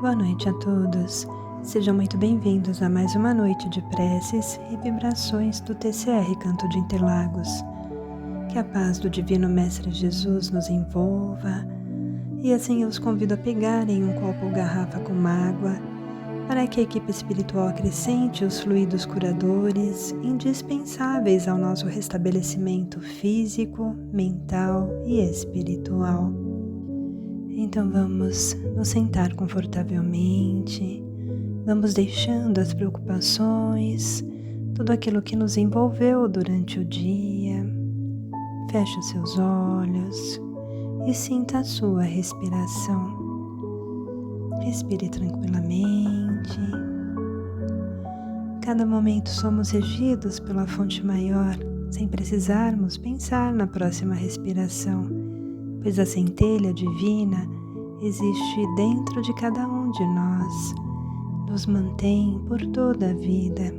Boa noite a todos. Sejam muito bem-vindos a mais uma noite de preces e vibrações do TCR Canto de Interlagos. Que a paz do Divino Mestre Jesus nos envolva e assim eu os convido a pegarem um copo ou garrafa com água para que a equipe espiritual acrescente os fluidos curadores indispensáveis ao nosso restabelecimento físico, mental e espiritual. Então vamos nos sentar confortavelmente, vamos deixando as preocupações, tudo aquilo que nos envolveu durante o dia. Feche os seus olhos e sinta a sua respiração. Respire tranquilamente. Cada momento somos regidos pela fonte maior, sem precisarmos pensar na próxima respiração, pois a centelha divina existe dentro de cada um de nós, nos mantém por toda a vida.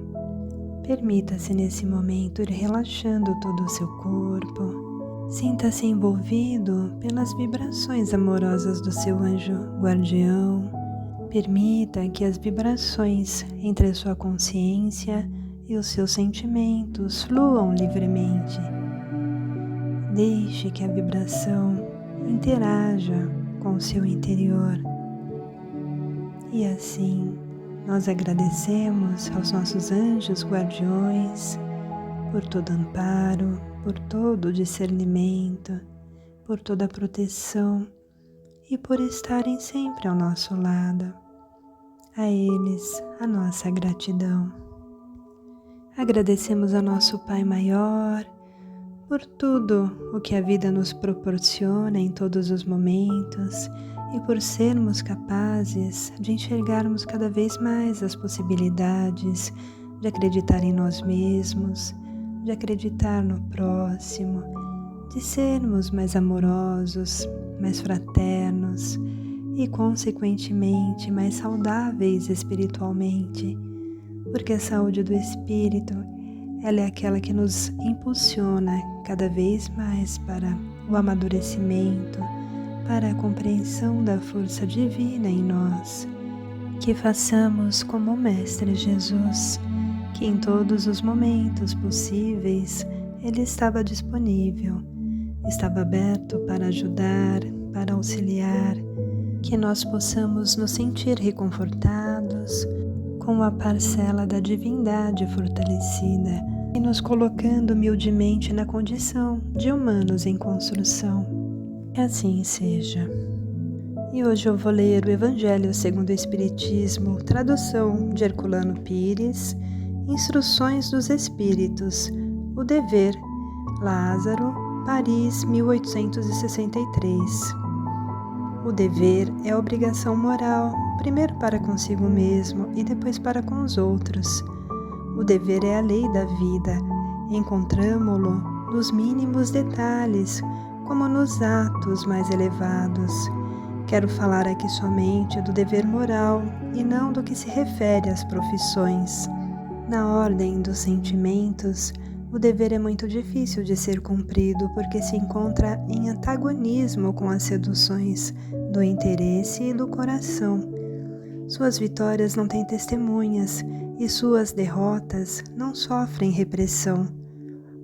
Permita-se nesse momento ir relaxando todo o seu corpo, sinta-se envolvido pelas vibrações amorosas do seu anjo guardião. Permita que as vibrações entre a sua consciência e os seus sentimentos fluam livremente. Deixe que a vibração interaja com o seu interior. E assim, nós agradecemos aos nossos anjos guardiões por todo amparo, por todo discernimento, por toda proteção e por estarem sempre ao nosso lado. A eles, a nossa gratidão. Agradecemos ao nosso Pai Maior por tudo o que a vida nos proporciona em todos os momentos e por sermos capazes de enxergarmos cada vez mais as possibilidades de acreditar em nós mesmos, de acreditar no próximo, de sermos mais amorosos, mais fraternos e, consequentemente, mais saudáveis espiritualmente, porque a saúde do espírito ela é aquela que nos impulsiona cada vez mais para o amadurecimento, para a compreensão da força divina em nós. Que façamos como o Mestre Jesus, que em todos os momentos possíveis Ele estava disponível, estava aberto para ajudar, para auxiliar, que nós possamos nos sentir reconfortados com a parcela da divindade fortalecida e nos colocando humildemente na condição de humanos em construção. Que assim seja. E hoje eu vou ler o Evangelho segundo o Espiritismo, tradução de Herculano Pires, Instruções dos Espíritos, o Dever, Lázaro, Paris, 1863. O dever é a obrigação moral, primeiro para consigo mesmo e depois para com os outros. O dever é a lei da vida. Encontramo-lo nos mínimos detalhes, como nos atos mais elevados. Quero falar aqui somente do dever moral e não do que se refere às profissões. Na ordem dos sentimentos, o dever é muito difícil de ser cumprido porque se encontra em antagonismo com as seduções do interesse e do coração. Suas vitórias não têm testemunhas e suas derrotas não sofrem repressão.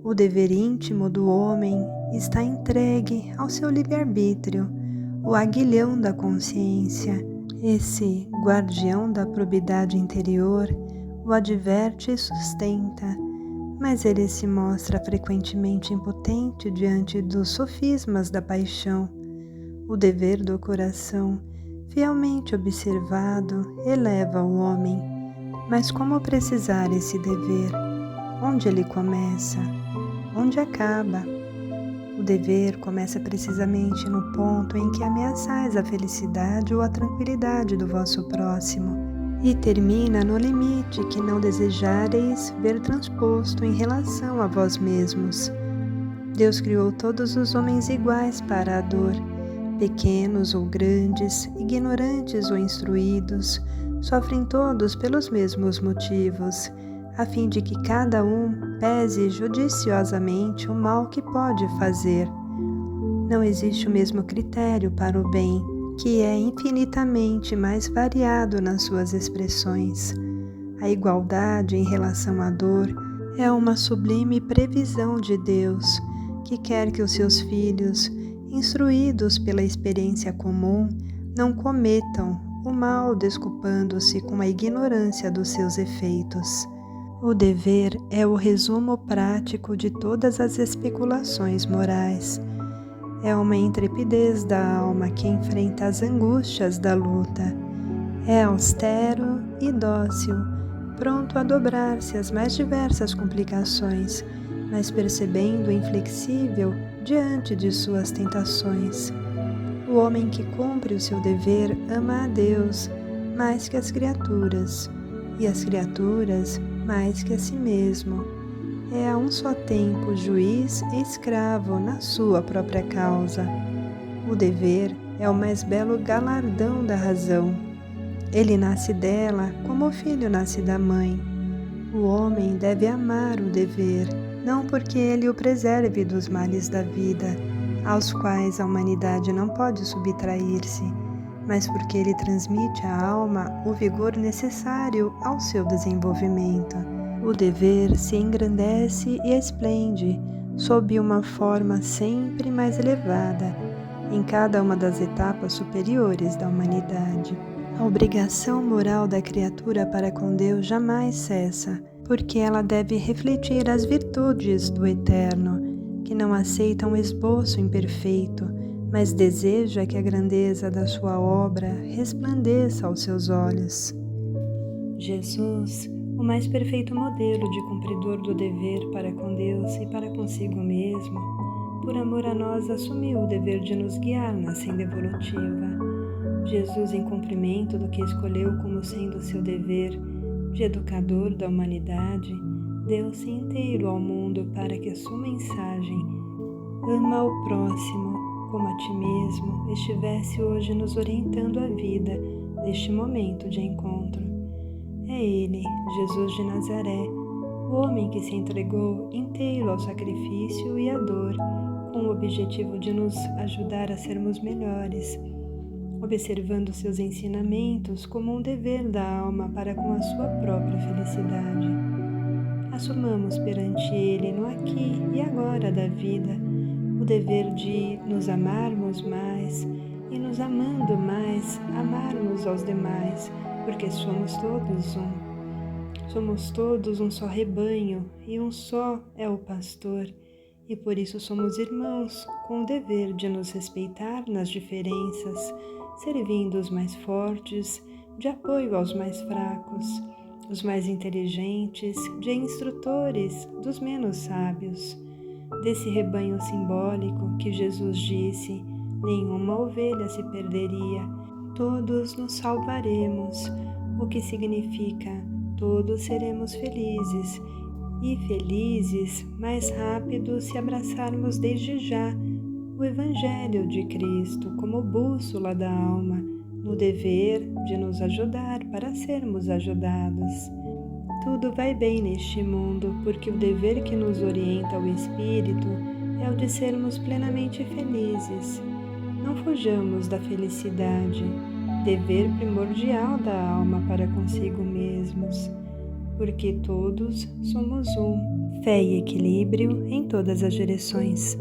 O dever íntimo do homem está entregue ao seu livre-arbítrio, o aguilhão da consciência. Esse guardião da probidade interior o adverte e sustenta, mas ele se mostra frequentemente impotente diante dos sofismas da paixão. O dever do coração, fielmente observado, eleva o homem. Mas como precisar esse dever? Onde ele começa? Onde acaba? O dever começa precisamente no ponto em que ameaçais a felicidade ou a tranquilidade do vosso próximo, e termina no limite que não desejareis ver transposto em relação a vós mesmos. Deus criou todos os homens iguais para a dor, pequenos ou grandes, ignorantes ou instruídos, sofrem todos pelos mesmos motivos, a fim de que cada um pese judiciosamente o mal que pode fazer. Não existe o mesmo critério para o bem que é infinitamente mais variado nas suas expressões. A igualdade em relação à dor é uma sublime previsão de Deus, que quer que os seus filhos, instruídos pela experiência comum, não cometam o mal desculpando-se com a ignorância dos seus efeitos. O dever é o resumo prático de todas as especulações morais. É uma intrepidez da alma que enfrenta as angústias da luta. É austero e dócil, pronto a dobrar-se às mais diversas complicações, mas percebendo inflexível diante de suas tentações. O homem que cumpre o seu dever ama a Deus mais que as criaturas, e as criaturas mais que a si mesmo. É a um só tempo juiz e escravo na sua própria causa. O dever é o mais belo galardão da razão. Ele nasce dela como o filho nasce da mãe. O homem deve amar o dever, não porque ele o preserve dos males da vida, aos quais a humanidade não pode subtrair-se, mas porque ele transmite à alma o vigor necessário ao seu desenvolvimento. O dever se engrandece e esplende sob uma forma sempre mais elevada, em cada uma das etapas superiores da humanidade. A obrigação moral da criatura para com Deus jamais cessa, porque ela deve refletir as virtudes do Eterno, que não aceita um esboço imperfeito, mas deseja que a grandeza da sua obra resplandeça aos seus olhos. Jesus, o mais perfeito modelo de cumpridor do dever para com Deus e para consigo mesmo, por amor a nós assumiu o dever de nos guiar na senda evolutiva. Jesus, em cumprimento do que escolheu como sendo seu dever de educador da humanidade, deu-se inteiro ao mundo para que a sua mensagem, ama ao próximo como a ti mesmo, estivesse hoje nos orientando a vida neste momento de encontro. É Ele, Jesus de Nazaré, o homem que se entregou inteiro ao sacrifício e à dor, com o objetivo de nos ajudar a sermos melhores, observando seus ensinamentos como um dever da alma para com a sua própria felicidade. Assumamos perante Ele no aqui e agora da vida o dever de nos amarmos mais e, nos amando mais, amarmos aos demais, porque somos todos um. Somos todos um só rebanho e um só é o pastor, e por isso somos irmãos, com o dever de nos respeitar nas diferenças, servindo os mais fortes, de apoio aos mais fracos, os mais inteligentes, de instrutores dos menos sábios. Desse rebanho simbólico que Jesus disse, nenhuma ovelha se perderia, todos nos salvaremos, o que significa todos seremos felizes, e felizes mais rápido se abraçarmos desde já o Evangelho de Cristo como bússola da alma, no dever de nos ajudar para sermos ajudados. Tudo vai bem neste mundo, porque o dever que nos orienta ao Espírito é o de sermos plenamente felizes. Não fujamos da felicidade, dever primordial da alma para consigo mesmos, porque todos somos um. Fé e equilíbrio em todas as direções.